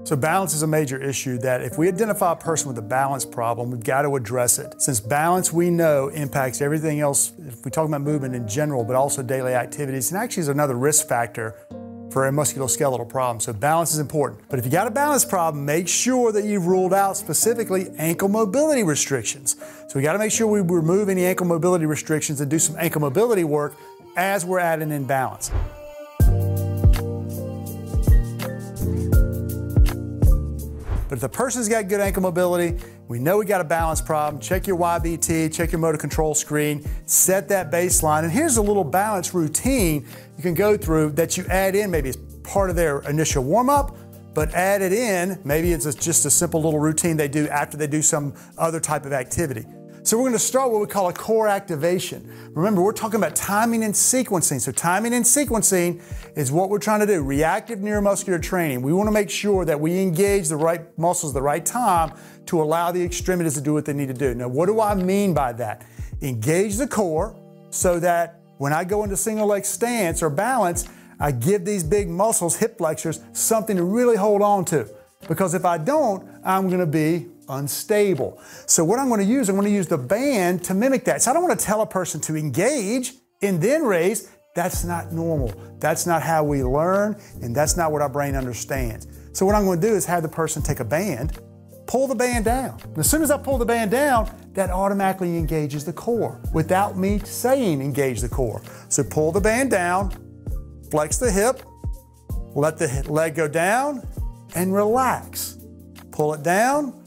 So balance is a major issue that if we identify a person with a balance problem, we've got to address it. Since balance, we know, impacts everything else, if we talk about movement in general, but also daily activities, and actually is another risk factor for a musculoskeletal problem. So balance is important. But if you got a balance problem, make sure that you've ruled out specifically ankle mobility restrictions. So we got to make sure we remove any ankle mobility restrictions and do some ankle mobility work as we're at an imbalance. But if the person's got good ankle mobility, we know we got a balance problem, check your YBT, check your motor control screen, set that baseline. And here's a little balance routine you can go through that you add in maybe as part of their initial warm-up, but add it in, maybe it's just a simple little routine they do after they do some other type of activity. So we're going to start what we call a core activation. Remember, we're talking about timing and sequencing. So timing and sequencing is what we're trying to do, reactive neuromuscular training. We want to make sure that we engage the right muscles at the right time to allow the extremities to do what they need to do. Now, what do I mean by that? Engage the core so that when I go into single leg stance or balance, I give these big muscles, hip flexors, something to really hold on to. Because if I don't, I'm going to be unstable. So what I'm going to use the band to mimic that. So I don't want to tell a person to engage and then raise. That's not normal. That's not how we learn, and that's not what our brain understands. So what I'm going to do is have the person take a band, pull the band down. And as soon as I pull the band down, that automatically engages the core without me saying engage the core. So pull the band down, flex the hip, let the leg go down, and relax. Pull it down,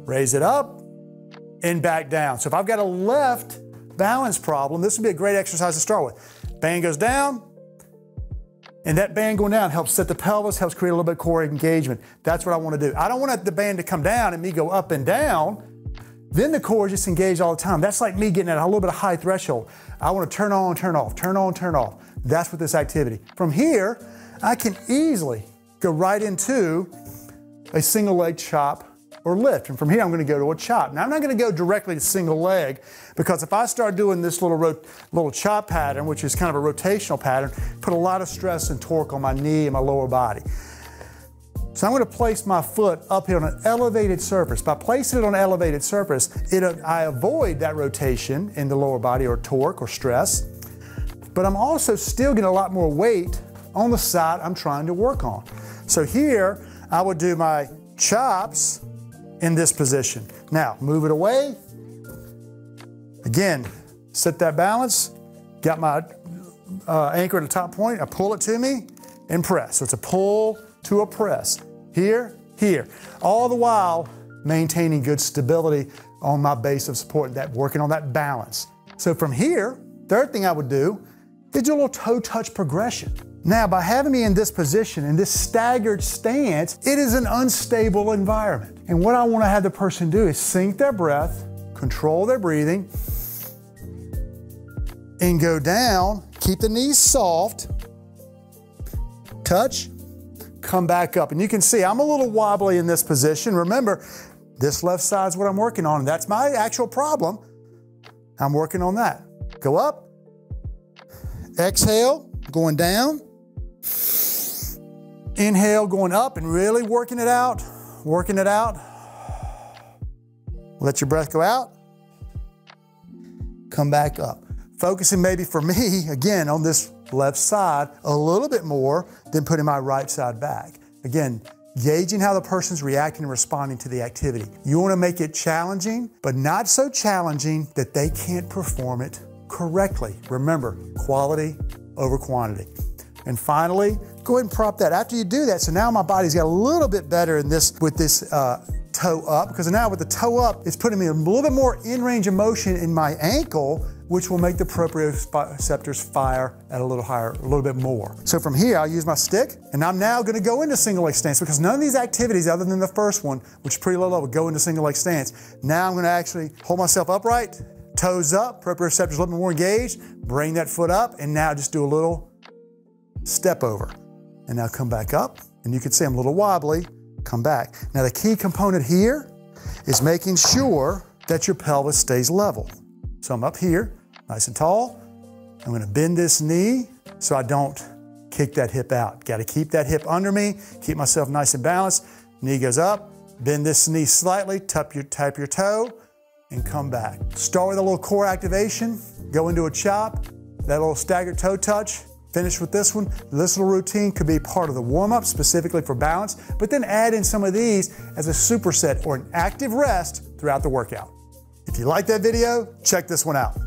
raise it up, and back down. So if I've got a left balance problem, this would be a great exercise to start with. Band goes down, and that band going down helps set the pelvis, helps create a little bit of core engagement. That's what I want to do. I don't want the band to come down and me go up and down. Then the core is just engaged all the time. That's like me getting at a little bit of high threshold. I want to turn on, turn off, turn on, turn off. That's what this activity. From here, I can easily go right into a single leg chop or lift. And from here, I'm going to go to a chop. Now, I'm not going to go directly to single leg because if I start doing this little chop pattern, which is kind of a rotational pattern, put a lot of stress and torque on my knee and my lower body. So I'm going to place my foot up here on an elevated surface. By placing it on an elevated surface, I avoid that rotation in the lower body or torque or stress, but I'm also still getting a lot more weight on the side I'm trying to work on. So here, I would do my chops in this position. Now, move it away. Again, set that balance. Got my anchor at the top point. I pull it to me and press. So it's a pull to a press. Here, here. All the while maintaining good stability on my base of support, working on that balance. So from here, third thing I would do is do a little toe touch progression. Now, by having me in this position, in this staggered stance, it is an unstable environment. And what I want to have the person do is sink their breath, control their breathing, and go down, keep the knees soft, touch, come back up. And you can see I'm a little wobbly in this position. Remember, this left side is what I'm working on, and that's my actual problem. I'm working on that. Go up, exhale, going down, inhale, going up and really working it out, working it out. Let your breath go out, come back up. Focusing maybe for me, again, on this left side a little bit more than putting my right side back. Again, gauging how the person's reacting and responding to the activity. You want to make it challenging, but not so challenging that they can't perform it correctly. Remember, quality over quantity. And finally, go ahead and prop that. After you do that, so now my body's got a little bit better in this with this toe up, because now with the toe up, it's putting me a little bit more in range of motion in my ankle, which will make the proprioceptors fire at a little higher, a little bit more. So from here, I'll use my stick, and I'm now gonna go into single leg stance because none of these activities other than the first one, which is pretty low level, go into single leg stance. Now I'm gonna actually hold myself upright, toes up, proprioceptors a little bit more engaged, bring that foot up, and now just do a little step over. And now come back up, and you can see I'm a little wobbly, come back. Now the key component here is making sure that your pelvis stays level. So I'm up here, nice and tall. I'm gonna bend this knee so I don't kick that hip out. Gotta keep that hip under me, keep myself nice and balanced. Knee goes up, bend this knee slightly, tap your toe, and come back. Start with a little core activation, go into a chop, that little staggered toe touch, finish with this one. This little routine could be part of the warm-up specifically for balance, but then add in some of these as a superset or an active rest throughout the workout. If you like that video, check this one out.